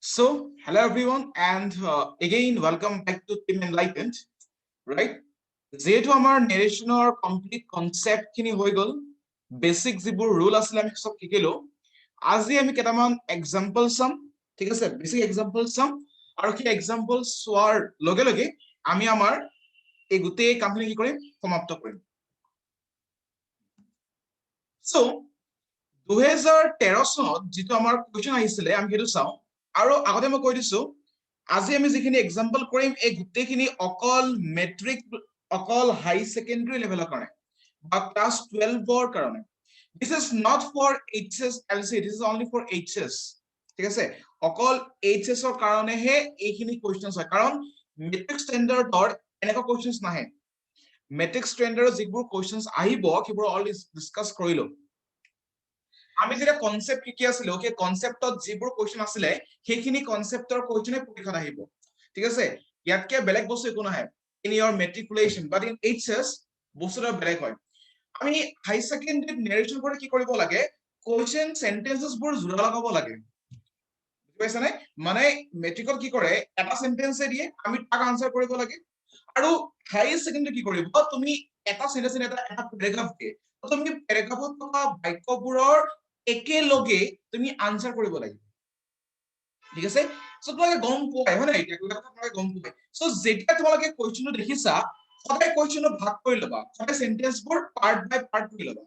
So, hello everyone, and again, welcome back to Team Enlightened, right? যেহেতু আমাৰ নেৰেশ্যনৰ complete concept খিনি হৈ গ'ল, বেসিক যিবোৰ ৰুল আছিল আমি সব শিকিলো। আজি আমি কেইটামান এক্সাম্পল চাম, ঠিক আছে? বেসিক এক্সাম্পল চাম আৰু সেই এক্সাম্পল চোৱাৰ লগে লগে আমি আমাৰ এই গোটেই কামখিনি কি কৰিম সমাপ্ত কৰিম। সো 2013 চনত যিটো আমাৰ কুৱেশ্যন আহিছিলে আমি সেইটো চাওঁ আৰু আগতে মই কৈ দিছো আজি আমি যিখিনি এক্সাম্পল কৰিম এই গোটেইখিনি অকল মেট্ৰিক অকল হাই সেকেন্ডাৰী লেভেলৰ কাৰণে বা ক্লাস 12 ৰ কাৰণে। This is not for HS LC, this is only for HS, ঠিক আছে? অকল HS ৰ কাৰণেহে এইখিনি কুৱেশ্যনছ হয়, কাৰণ মেট্ৰিক ষ্টেণ্ডাৰ্ডৰ এনেকুৱা কুৱেশ্যনছ নাহে। মেট্ৰিক ষ্টেণ্ডাৰ্ডৰ যিবোৰ কুৱেশ্যনছ আহিব সেইবোৰ অলৰেডি ডিসকাস কৰিলো। আমি যেটা কনসেপ্ট শিকি আছিলো সেই কনসেপ্টত যিবোৰ কোৱেশ্চন আছিলে সেইখিনি কনসেপ্টৰ কোৱেশ্চনে পৰীক্ষাত আহিব, ঠিক আছে? ইয়াতকে বেলেগ বস্তু একো নাহে in your matriculation, but in HS বস্তুটো বেলেগ হয়। আমি হাই সেকেন্ডাৰীত নেৰেশ্যন কৰি কি কৰিব লাগে, কোৱেশ্চন সেন্টেন্সেস বোৰ জোৰা লগাব লাগে, বুজি পাইছা নে? মানে মেট্ৰিকত কি কৰে এটা সেন্টেন্সে দিয়ে আমি তাক আনসাৰ কৰিব লাগে, আৰু হাই সেকেন্ডাৰী কি কৰিব তুমি এটা সেন্টেন্স এটা প্যাৰাগ্ৰাফ দিয়ে তুমি প্যাৰাগ্ৰাফত থকা বাক্যবোৰৰ একেলগে তুমি আনসাৰ কৰিব লাগিব, ঠিক আছে? সো তোমালোকে গম পোৱাই হয় নাই, এতিয়া তোমালোকে গম পোৱাই। সো যেতিয়া তোমালোকে কোৱেশ্চনটো দেখিছা সদায় কোৱেশ্চনটো ভাগ কৰি ল'বা, সদায় সেন্টেন্সবোৰ পাৰ্ট বাই পাৰ্ট কৰি ল'বা।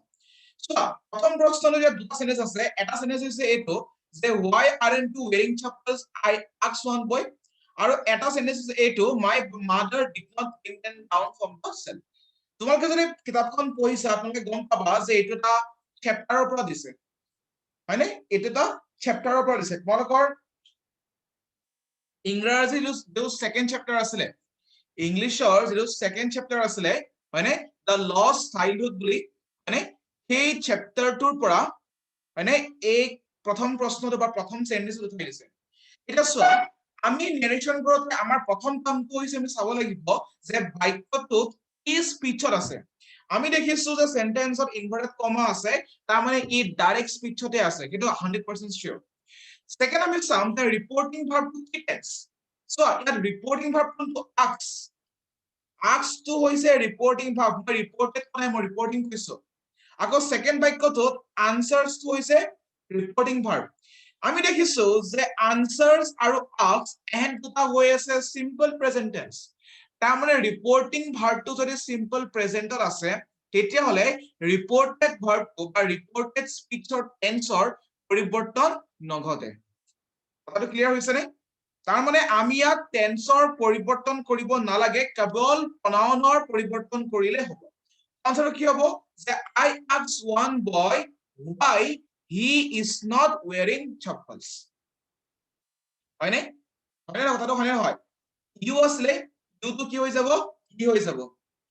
সো প্ৰথম প্ৰশ্নটো যে দুটা সেন্টেন্স আছে, এটা সেন্টেন্স হৈছে এইটো যে why aren't you wearing chappals, I asked one boy, আৰু এটা সেন্টেন্স হৈছে এইটো my mother did not bring them down from the shelf। তোমালোকে যদি কিতাপখন পঢ়িছা তোমালোকে গম পাবা যে এইটো এটা চেপ্টাৰৰ পৰা দিছে, হয়নে? এইটো এটা চেপ্টাৰৰ পৰা দিছে। তোমালোকৰ ইংৰাজী যিটো সেকেন্ড চেপ্টাৰ আছিলে, ইংলিছৰ যিটো সেকেন্ড চেপ্টাৰ আছিলে, হয়নে? দ্য লষ্ট চাইল্ডহুড বুলি, হয়নে? সেই চেপ্টাৰটোৰ পৰা হয়নে এই প্ৰথম প্ৰশ্নটো বা প্ৰথম সেন্টেন্সটো উঠাই দিছে। এটা চোৱা আমি নেৰেশ্যন কৰোতে আমাৰ প্ৰথম কামটো হৈছে আমি চাব লাগিব যে বাক্যটোত কি স্পিচত আছে। আমি দেখিছো যে সেন্টেন্সত ইনভাৰ্টেড কমা আছে, তাৰ মানে ই ডাইৰেক্ট স্পিচতে আছে, কিন্তু 100% শিওৰ। সেকেন্ড আমি চাম যে ৰিপৰ্টিং ভাৰ্বটো কি টেন্স। সো ইয়াত ৰিপৰ্টিং ভাৰ্বটো আস্ক টো হৈছে ৰিপৰ্টিং ভাৰ্ব, মই ৰিপৰ্টেড মানে মই ৰিপৰ্টিং কৰিছো। আকৌ সেকেন্ড বাক্যটোত আনসাৰস টো হৈছে ৰিপৰ্টিং ভাৰ্ব। আমি দেখিছো যে আনসাৰস আৰু আস্ক এহেন দুটা হৈ আছে সিম্পল প্ৰেজেন্ট টেন্স, তাৰ মানে ৰিপৰ্টিং ভাৰ্বটো যদি সিম্পল প্ৰেজেন্টত আছে তেতিয়া হলে ৰিপৰ্টেড ভাৰ্বটো বা ৰিপৰ্টেড স্পিচৰ টেন্সৰ পৰিৱৰ্তন নঘটে। কথাটো ক্লিয়াৰ হৈছে নে? তাৰ মানে আমি ইয়াত টেন্সৰ পৰিৱৰ্তন কৰিব নালাগে, কেৱল প্ৰনাউনৰ পৰিৱৰ্তন কৰিলে হ'ব। আনসাৰটো কি হ'ব যে I asked one boy why he is not wearing chappals, হয়নে? হয়নে না কথাটো? হয়নে নহয়? ইউ আছিলে ইউটো কি হৈ যাব ই হৈ যাব,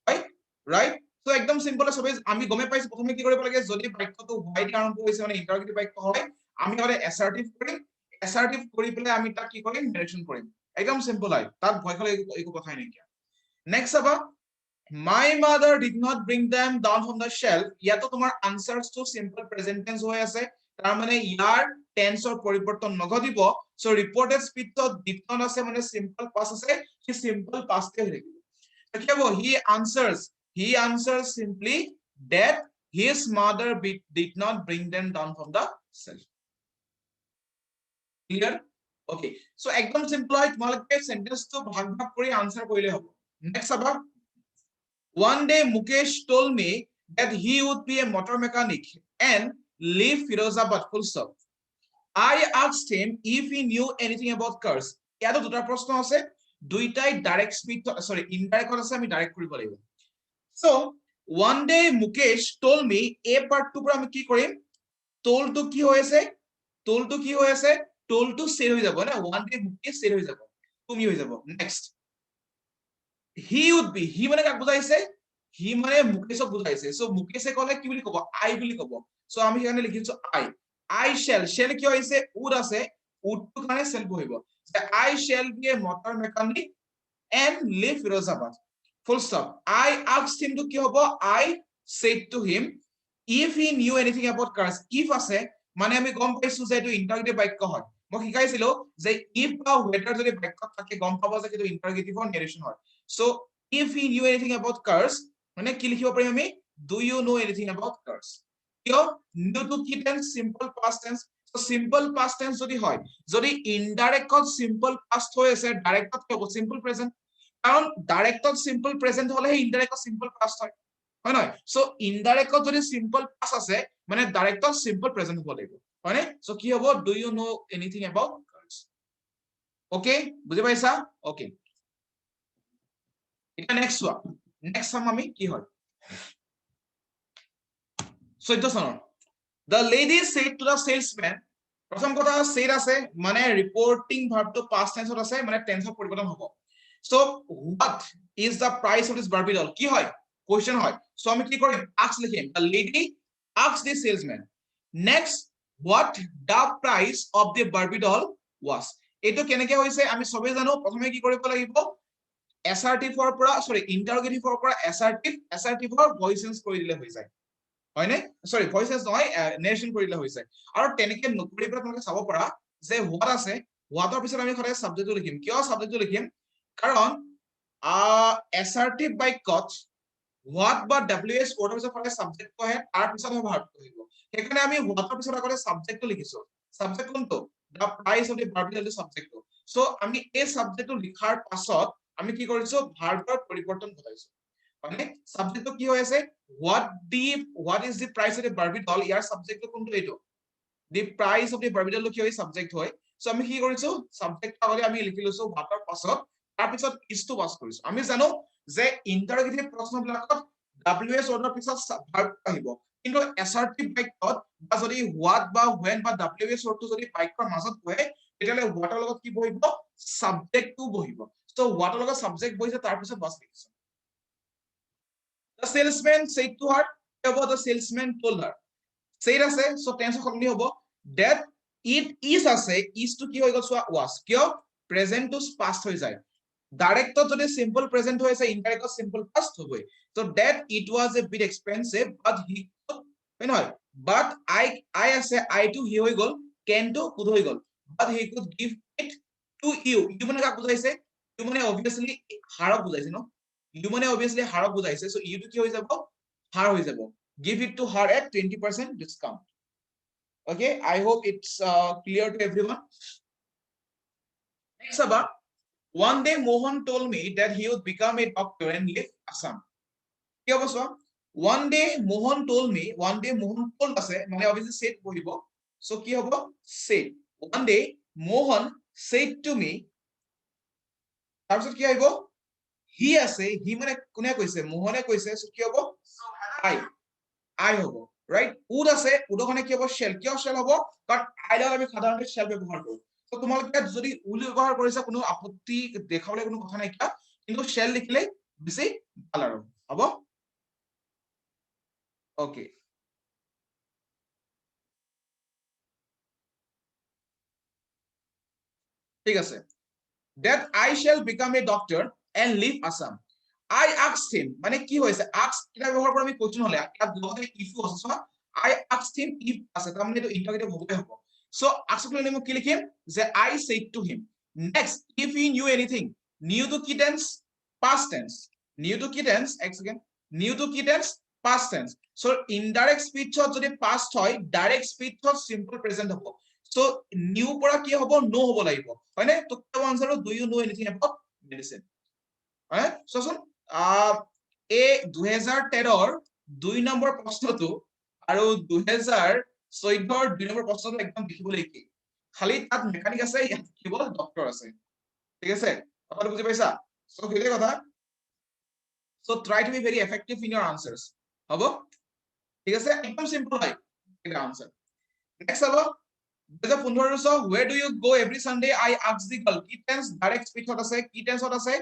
right? ৰাইট? সো একদম সিম্পল সবে আমি গমে পাইছো প্ৰথমে কি কৰিব লাগে, যদি বাক্যটো হোৱাই দি আৰম্ভ হৈছে মানে ইন্টাৰগেটিভ বাক্য হয় আমি মানে এসাৰ্টিভ কৰিম, এসাৰ্টিভ কৰি পেলাই আমি তাক কি কৰিম নেৰেশ্যন কৰিম, একদম সিম্পল হয়, তাত ভয় খালে একো কথাই নাই। নেক্সট চাবা my mother did not bring them down from the shelf, ইয়াতো তোমাৰ আনসাৰস টো সিম্পল প্ৰেজেন্ট টেন্স হৈ আছে, তাৰ মানে ইয়াৰ টেন্সৰ পৰিৱৰ্তন নঘটিব। সো ৰিপৰ্টেড স্পিচত ডিড নট আছে মানে সিম্পল পাস্ট আছে, সি সিম্পল পাস্টে হৈ থাকিব। কি হ'ব he answers simply that his mother did not bring them down from the shelf। Clear? Okay, so একদম সিম্পল হয়, তোমালোকে সেন্টেন্সটো ভাগ ভাগ কৰি আনসাৰ কৰিলে হ'ব। নেক্সট চাবা one day Mukesh told me that he would be a motor mechanic and leave Firozabad, full stop। I asked him if he knew anything about cars। ইয়াতো দুটা প্ৰশ্ন আছে, দুইটাই ডাইৰেক্ট স্পিচ সৰি ইনডাইৰেক্ট আছে, আমি ডাইৰেক্ট কৰিব লাগিব। So one day Mukesh told me, a part two পৰা আমি কি কৰিম, told to কি হৈ আছে, told to কি হৈ আছে, told to say হৈ যাব না, one day Mukesh say হৈ যাব, তুমি হৈ যাব। Next he would be, he মানে কাক বুজাইছে, he মানে মুকেশক বুজাইছে। সো মুকেশে কলে কি বুলি কব, আই বুলি কব। সো আমি এখানে লিখিছো I shall, shall কি হৈছে would আছে, would to মানে shall বহিব, I shall be a motor mechanic and leave Firozabad, full stop। I asked him to কি হ'ব, I said to him if he knew anything about cars। if আছে মানে আমি গম পাইছো যে এইটো ইন্টাৰগেটিভ বাক্য হয়, মই শিকাইছিলো যে if বা whether যদি বাক্যত থাকে গম পাব যে কিটো ইন্টাৰগেটিভ অৰ নেৰেশন হয় so if he knew anything about cars মানে কি লিখিব পাৰিম আমি do you know anything about cars কিয় knew to কি tense simple past tense so simple past tense যদি হয় যদি ইনডাইৰেক্টত simple past হৈ আছে ডাইৰেক্টত কি হ'ব simple present কাৰণ ডাইৰেক্টত simple present হলে ইনডাইৰেক্টত simple past হয় হয় নহয় সো ইনডাইৰেক্টত যদি simple past আছে মানে ডাইৰেক্টত simple present হ'ব লাগিব হয় নে সো কি হ'ব do you know anything about cars okay বুজি পাইছা ওকে এটা নেক্সট ওয়ান নেক্সট সাম আমি কি হয় 14 সনৰ the lady said to the salesman প্ৰথম কথা said আছে মানে ৰিপোৰ্টিং ভাৰ্বটো past tense আছে মানে টেন্সৰ পৰিৱৰ্তন হ'ব so what is the price of this barbie doll কি হয় কোৱেশ্চন হয় সো আমি কি কৰিম ask লিখিম the lady asked the salesman next what the price of the barbie doll was এটো কেনেকৈ হৈছে আমি সবে জানো প্ৰথমে কি কৰিব লাগিব assertive পৰা সৰি interrogative পৰা assertive voice change কৰি দিলে হৈ যায় হয় নে সৰি voice change নহয় narration কৰি দিলে হৈ যায় আৰু তেনেকৈ নকৰি পৰা তোমালোকে চাব পৰা যে what আছে what ৰ পিছত আমি সদায় subjectটো লিখিম কিয় subjectটো লিখিম কাৰণ assertive বাক্যত what বা ws word পিছত সদায় subject হয় তাৰ পিছত verb আহিব সেইকাৰণে আমি what ৰ পিছত আগতে subjectটো লিখিছো subject কোনটো the price of the barbie doll subject so আমি এই subjectটো লিখাৰ পাছত আমি কি কৰিছো ভাৰ্বৰ পৰিৱৰ্তন ঘটাইছো মানে সাবজেক্টটো কি হৈ আছে what is the price of the barbie doll ইয়াৰ সাবজেক্টটো কোনটো এইটো the price of the barbie doll কি হয় সাবজেক্ট হয় সো আমি কি কৰিছো সাবজেক্ট আগলে আমি লিখি লৈছো ভাতৰ পাছত তাৰ পিছত is টো পাস কৰিছো আমি জানো যে ইন্টাৰগেটিভ প্ৰশ্নবিলাকত ws অৰ্ডাৰ পিছত ভাৰ্ব আহিব কিন্তু assertive বাক্যত বা যদি what বা when বা ws অৰ্ডটো যদি বাক্যৰ মাজত বহে তেতিয়ালে what ৰ লগত কি বহিব সাবজেক্টটো বহিব So what are the subject boys are types of bus The salesman said to her, about the salesman told her. Say it say, so tense of that it is a say, is to kill was kyo present to past হৈ যায় direct to the simple present হৈ আছে indirect simple past হৈ so that it was a bit expensive but he could you know but I say I to he হৈ গল can to could হৈ গল but he could give it to you মানে কাক বুজাইছে you মানে obviously হাৰক বুজাইছে ন you মানে obviously হাৰক বুজাইছে so you কি হৈ যাব har হৈ যাব give it to her at 20% discount okay I hope it's clear to everyone next about one day Mohan told me that he would become a doctor and leave Assam কি হ'ব so one day Mohan told me one day Mohan told us মানে obviously said বহিব so কি হ'ব said one day Mohan said to me তাৰপিছত কি আহিব হি আছে হি মানে কোনে কৈছে মোহনে কৈছে সো কি হ'ব আই হ'ব ৰাইট উড আছে উডখনে কি হ'ব শেল কিয় শেল হ'ব কাৰণ আই লগত আমি সাধাৰণতে শেল ব্যৱহাৰ কৰো তো তোমালোকে যদি উড ব্যৱহাৰ কৰিছা কোনো আপত্তি দেখাবলৈ কোনো কথা নাই কিন্তু শেল লিখিলে বেছি ভাল আৰু হ'ব ওকে ঠিক আছে that I shall become a doctor and leave Assam I asked him মানে কি হৈছে ask কিটা ব্যৱহাৰ কৰি আমি কোৱেশ্চন হলে ইয়াত লগতে if আছে so I asked him if আছে তাৰ মানে এইটো ইন্টাৰগেটিভ হ'বই হ'ব সো ask লৈ মই কি লিখিম যে I said to him next if he knew anything knew to কি tense past tense knew to কি tense এক সেকেন্ড knew to কি tense past tense so indirect speech যদি past হয় direct speech simple present হ'ব so knew পৰা কি হ'ব no হ'ব লাগিব হয় নে তো answer do you know anything about medicine হয় সচোন এই 2013 2 নম্বৰ প্ৰশ্নটো আৰু 2014 2 নম্বৰ প্ৰশ্নটো একদম দেখিবলৈ কি খালি তাত মেকানিক আছে ইয়াত কেৱল ডক্টৰ আছে ঠিক আছে কথাটো বুজি পাইছা সো হেলে কথা so try to be very effective in your answers হ'ব ঠিক আছে একদম সিম্পল হয় এটা আনসার নেক্সট হ'ব 2015 so where do you go every Sunday I asked the girl কি টেন্স ডাইরেক্ট স্পিচ হত আছে কি টেন্স হত আছে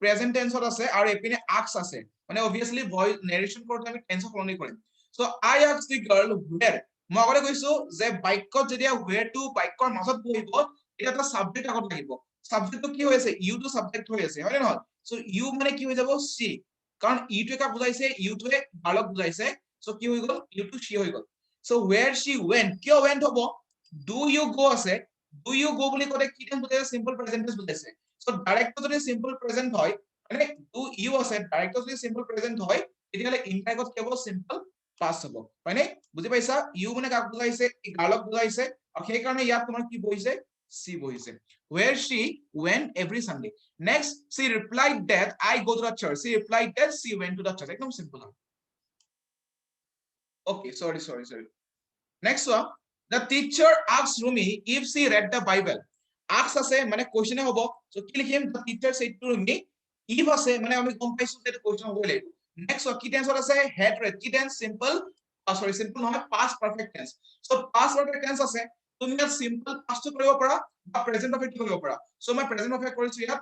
প্রেজেন্ট টেন্স হত আছে আৰু এপিনে ask আছে মানে obviously ভয়েস নেৰেশন কৰোতে আমি টেন্স সলনি কৰিম so I asked the girl where মই আগতে কৈছো যে বাক্যত যেতিয়া where to বাক্যৰ মাজত বহিব এটা এটা সাবজেক্ট আগত লাগিব সাবজেক্টটো কি হৈ আছে you to সাবজেক্ট হৈ আছে হয় নে নহয় so you মানে কি হৈ যাব she কাৰণ you টো কা বুজাইছে you টোৱে বালক বুজাইছে so কি হৈ গল you to she হৈ গল so where she went কিয় went হ'ব do you go আছে do you go বুলি কতে কি টেন্স বুজাইছে simple present tense বুজাইছে সো ডাইৰেক্ট যদি simple present হয় মানে do you আছে ডাইৰেক্ট যদি simple present হয় তেতিয়ালে ইনডাইৰেক্ট কি হ'ব simple past হ'ব হয়নে বুজি পাইছা you মানে কাক বুজাইছে গালক বুজাইছে আৰু সেই কাৰণে ইয়াত তোমাৰ কি বহিছে she বহিছে where she went every Sunday next she replied that I go to the church she replied that she went to the church একদম simple okay sorry next one the teacher asked Rumi if she read the Bible ask আছে মানে কোশ্চেনে হ'ব so কি লিখিম the teacher said to Rumi if আছে মানে আমি গম পাইছো যে কোশ্চেন হ'ব লাগিব next কি টেন্সত আছে had read কি টেন্স simple simple নহয় past perfect tense so past perfect tense আছে তুমি ইয়াত simple past কৰিব পাৰা বা present perfect কৰিব পাৰা so মই present perfect কৰিছো ইয়াত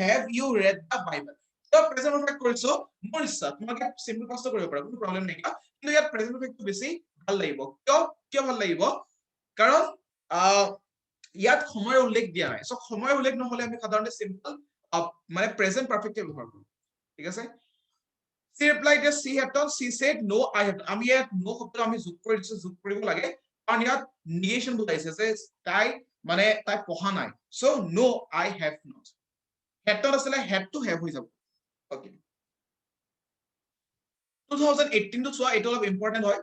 have you read the Bible তো present perfect কৰিছো মোৰ ইচ্ছা তোমাক simple past কৰিব পাৰা কোনো প্ৰবলেম নাই কিন্তু ইয়াত present perfect বেছি ভাল লাগিব কিয় ভাল লাগিব কাৰণ ইয়াত সময়ৰ উল্লেখ দিয়া নাই সো সময়ৰ উল্লেখ নহলে আমি সাধাৰণতে simple মানে present perfect ব্যৱহাৰ কৰো ঠিক আছে she replied that she had done she said no I have আমি ইয়াত no শব্দ আমি যোগ কৰি দিছো যোগ কৰিব লাগে কাৰণ ইয়াত negation বুজাইছে যে তাই মানে তাই পঢ়া নাই so no I have not had not আসলে had to have হৈ যাব okay 2018 to চোৱা এটা অলপ ইম্পৰ্টেন্ট হয়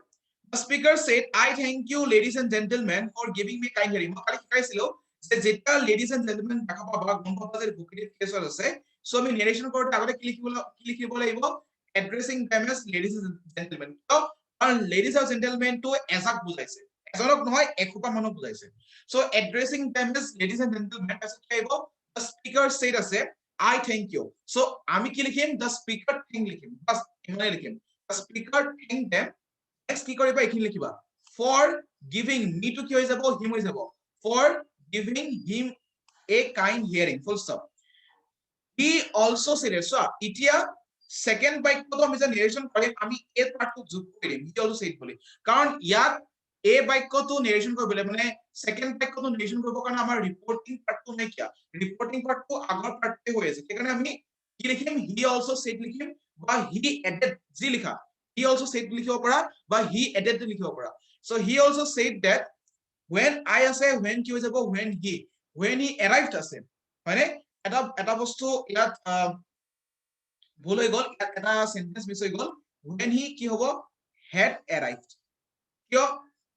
the speaker said I thank you ladies and gentlemen for giving me kind hearing মই কালি শিকাইছিলো যে যেটা ladies and gentlemen দেখা পাবা গম পাবা যে ভোকেটিভ কেছৰ আছে সো আমি নেৰেশন কৰোতে আগতে কি লিখিব লাগিব addressing them as ladies and gentlemen তো আৰু ladies and gentlemen to এজাক বুজাইছে এজনক নহয় এখোপা মানুহ বুজাইছে so addressing them as ladies and gentlemen as কি আহিব the speaker said আছে I thank you so আমি কি লিখিম the speaker thank লিখিম বাস ইমানে লিখিম the speaker thank them next কি কৰিবা এখিনি লিখিবা for giving me to কি হৈ যাব him হৈ যাব for giving him a kind hearing full stop he also said so এতিয়া সেকেন্ড বাক্যটো আমি যে নেৰেশন কৰিম আমি এই পাৰ্টটো যোগ কৰিম he also said বুলি কাৰণ ইয়াত এই বাক্যটো নেৰেশন কৰিবলৈ মানে সেকেন্ড বাক্যটো নেৰেশন কৰিব কাৰণে আমাৰ ৰিপৰ্টিং পাৰ্টটো নাই কিয়া ৰিপৰ্টিং পাৰ্টটো আগৰ পাৰ্টতে হৈ আছে সেইকাৰণে আমি কি লিখিম he also said লিখিম বা he added যি লিখা he also said লিখিব পাৰা বা he added লিখিব পাৰা so he also said that when I আছে when কি হৈ যাব when he arrived আছে মানে এটা বস্তু ইয়াত ভুল হৈ গল এটা সেন্টেন্স মিছ হৈ গল when he কি হ'ব had arrived কিয়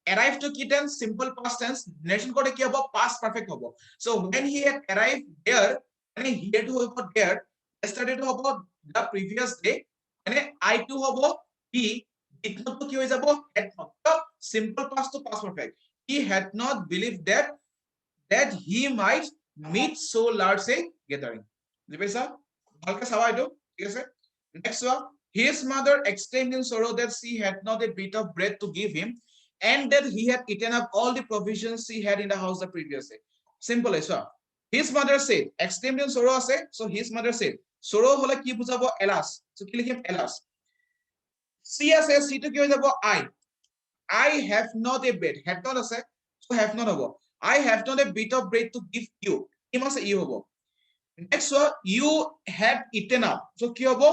arrived to কি টেন্স simple past tense নেৰেশন কৰোতে কি হ'ব past perfect হ'ব so when he had arrived there মানে here to হ'ব there yesterday to হ'ব the previous day মানে I to হ'ব he did not to কি হৈ যাব had not so simple past to past perfect he had not believed that he might meet so large a gathering বুজি পাইছা ভালকে চাবা এইটো ঠিক আছে next one his mother exclaimed in sorrow that she had not a bit of bread to give him and that he had eaten up all the provisions she had in the house the previous day simple so his mother said exclaimed in sorrow আছে so his mother said sorrow হলে কি বুজাব alas so কি লিখিম alas she আছে she to কি হৈ যাব I have not a bread had not আছে so have not হ'ব I have not a bit of bread to give you কি আছে ই হ'ব next one you had eaten up so কি হ'ব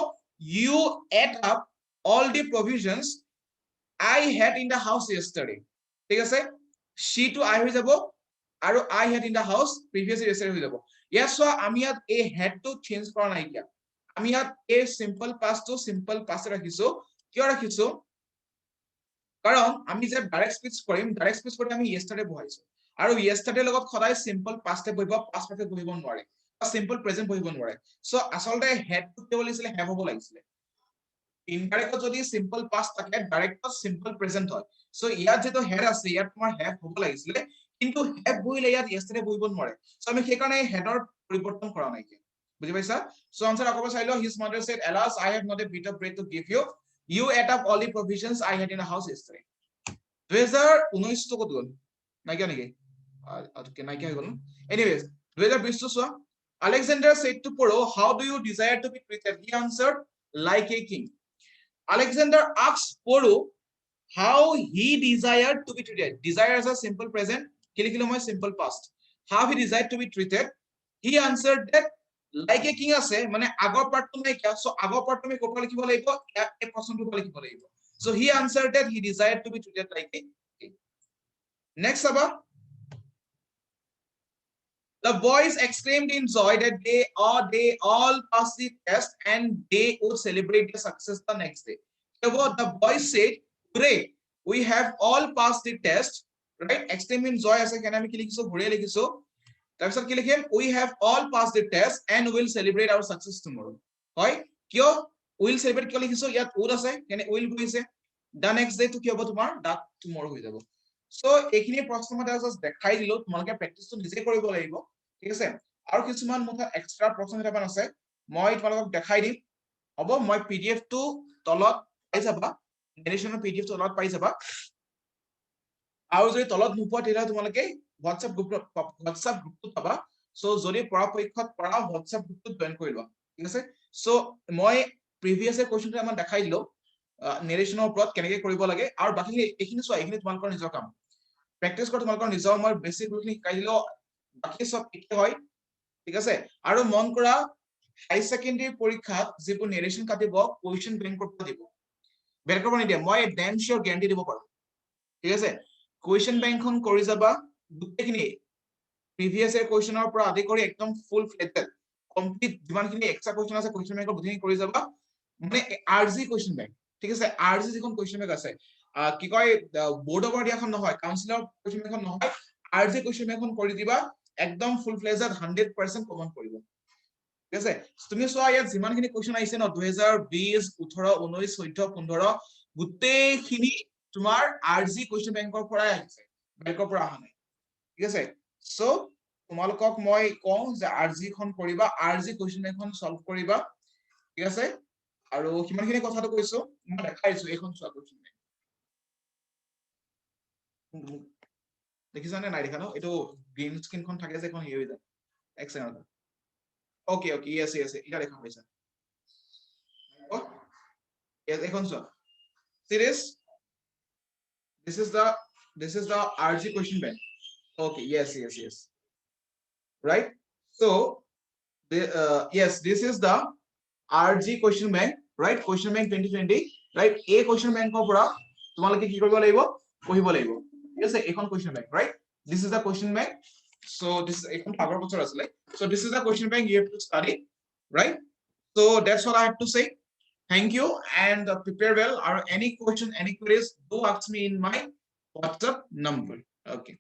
you ate up all the provisions I had in the house yesterday ঠিক আছে she to I হৈ যাব আৰু I had in the house previously yesterday হৈ যাব yes so আমি ইয়াত এই had to change কৰা নাই কিয়া আমি ইয়াত এই simple past to simple past ৰাখিছো কিয় ৰাখিছো কাৰণ আমি যে ডাইৰেক্ট স্পিচ কৰিম ডাইৰেক্ট স্পিচ কৰি আমি yesterday বহাইছো আৰু yesterday লগত সদায় simple past এ বহিব past perfect বহিব নোৱাৰে বা simple present বহিব নোৱাৰে সো আসলতে had to কি বলিছিলে have হ'ব লাগিছিলে ইনডাইৰেক্ট যদি simple past থাকে ডাইৰেক্ট simple present হয় সো ইয়াত যেটো had আছে ইয়াত তোমাৰ have হ'ব লাগিছিলে কিন্তু have বহিলে ইয়াত yesterday বহিব নোৱাৰে সো আমি সেই কাৰণে headৰ পৰিৱৰ্তন কৰা নাই কি বুজি পাইছা সো আনসাৰ আকৌ চাইলো his mother said alas I have not a bit of bread to give you you ate up all the provisions I had in the house yesterday 2019 to কত গল নাইকিয়া নেকি ওকে নাইকিয়া হৈ গল anyways 2020 চোৱা Alexander said to Poro how do you desire to be treated he answered like a king Alexander asked Poro how he desired to be treated desire as a simple present কি লিখিলো মই simple past how he desired to be treated he answered that like a king আছে মানে আগৰ পাৰ্টটো নাই কিয়া so আগৰ পাৰ্টটো আমি কোপা লিখিব লাগিব এই প্ৰশ্নটো কোপা লিখিব লাগিব so he answered that he desired to be treated like a king next aba The boys exclaimed in joy that they all passed the test and they would celebrate their success the next day. The boys said, "Great, we have all passed the test." Right? Exclaim in joy as a can I likhiso, bhore likhiso. তাৰপিছত কি লিখিম? We have all passed the test and will celebrate our success tomorrow. হয়? কিয় will celebrate কিয় লিখিছো? ইয়াত would আছে, কেনে will বহিছে। The next day to কি হ'ব তোমাৰ? That tomorrow হৈ যাব। So এইখিনি প্ৰশ্ন মই জাস্ট দেখাই দিলো, তোমালোকে প্ৰেক্টিসটো নিজে কৰিব লাগিব। ঠিক আছে? আৰু কিছুমান মোৰ এক্সট্ৰা প্ৰশ্ন কেইটামান আছে, মই তোমালোকক দেখাই দিম। হ'ব, মই PDF টো তলত পাই যাবা, নেৰেশ্যনৰ PDF টো তলত পাই যাবা। আৰু যদি তলত নোপোৱা তেতিয়াহ'লে তোমালোকে হোৱাটছএপ গ্ৰুপটো পাবা। সো যদি পৰাপক্ষত পৰা হোৱাটছএপ গ্ৰুপটো জয়েন কৰি লোৱা। ঠিক আছে? সো মই প্ৰিভিয়াস কোৱেশ্চনটো আমাৰ দেখাই দিলো নেৰেশ্যনৰ ওপৰত কেনেকৈ কৰিব লাগে, আৰু বাকি এইখিনি চোৱা, এইখিনি তোমালোকৰ নিজৰ কাম। প্ৰেক্টিস কৰা তোমালোকৰ নিজৰ, মই বেছিক ৰুলখিনি শিকাই দিলো, বাকি সব একে হয়। ঠিক আছে? আৰু মন কৰা হাই সেকেন্ডাৰী পৰীক্ষাত যিবোৰ নেৰেশ্যন কাটিব কোৱেশ্চন বেংকৰ পৰা দিব। বেংকৰ পৰা নিদিয়ে, মই ডেম শিওৰ গ্যাৰান্টি দিব পাৰো। ঠিক আছে? কোৱেশ্চন বেংকখন কৰি যাবা, গোটেইখিনি প্ৰিভিয়াস ইয়াৰ কোৱেশ্চনৰ পৰা আদি কৰি একদম ফুল ফ্লেটেড কমপ্লিট যিমানখিনি এক্সট্ৰা কোৱেশ্চন আছে কোৱেশ্চন বেংকৰ গোটেইখিনি কৰি যাবা, মানে আৰজি কোৱেশ্চন বেংক। ঠিক আছে? আৰজি যিখন কোৱেশ্চন বেংক আছে, কি কয় বোৰ্ডৰ পৰা দিয়াখন নহয়, কাউন্সিলৰ কোৱেশ্চন বেংকখন নহয়, আৰজি কোৱেশ্চন বেংকখন কৰি দিবা, একদম ফুল ফ্লেজড 100% কমন কৰিব। ঠিক আছে? তুমি চোৱা ইয়াত যিমানখিনি কোৱেশ্চন আহিছে ন, 2020, 18, 19, 14, 15 গোটেইখিনি তোমাৰ আৰজি কোৱেশ্চন বেংকৰ পৰাই আহিছে, বেংকৰ পৰা অহা নাই। ঠিক আছে? সো তোমালোকক মই কওঁ যে আৰজি খন কৰিবা, আৰজি কোৱেশ্চন বেংকখন সলভ কৰিবা। ঠিক আছে? আৰু কিমানখিনি কথাটো কৈছো মই দেখাইছো, এইখন চোৱা কোৱেশ্চন বেংক। দেখিছানে নাই দেখা ন? এইটো গ্ৰীন স্ক্ৰীনখন থাকে যে এখন হেৰি হৈ যায়। এক second. Okay okay, yes yes, এটা দেখা পাইছা। এখন চোৱা। Serious? This is the RG question bank. Okay, yes. Right? So yes, this is the RG question bank, right? Question bank 2020, right? A question bank of তোমালোকে কি কৰিব লাগিব? পঢ়িব লাগিব। ঠিক আছে? এখন question bank, right? This is the question bank. So this is এখন আগৰ বছৰ আছিলে। So this is the question bank you have to study, right? So that's all I have to say. Thank you and prepare well. Or any question, any queries, do ask me in my WhatsApp number. Okay.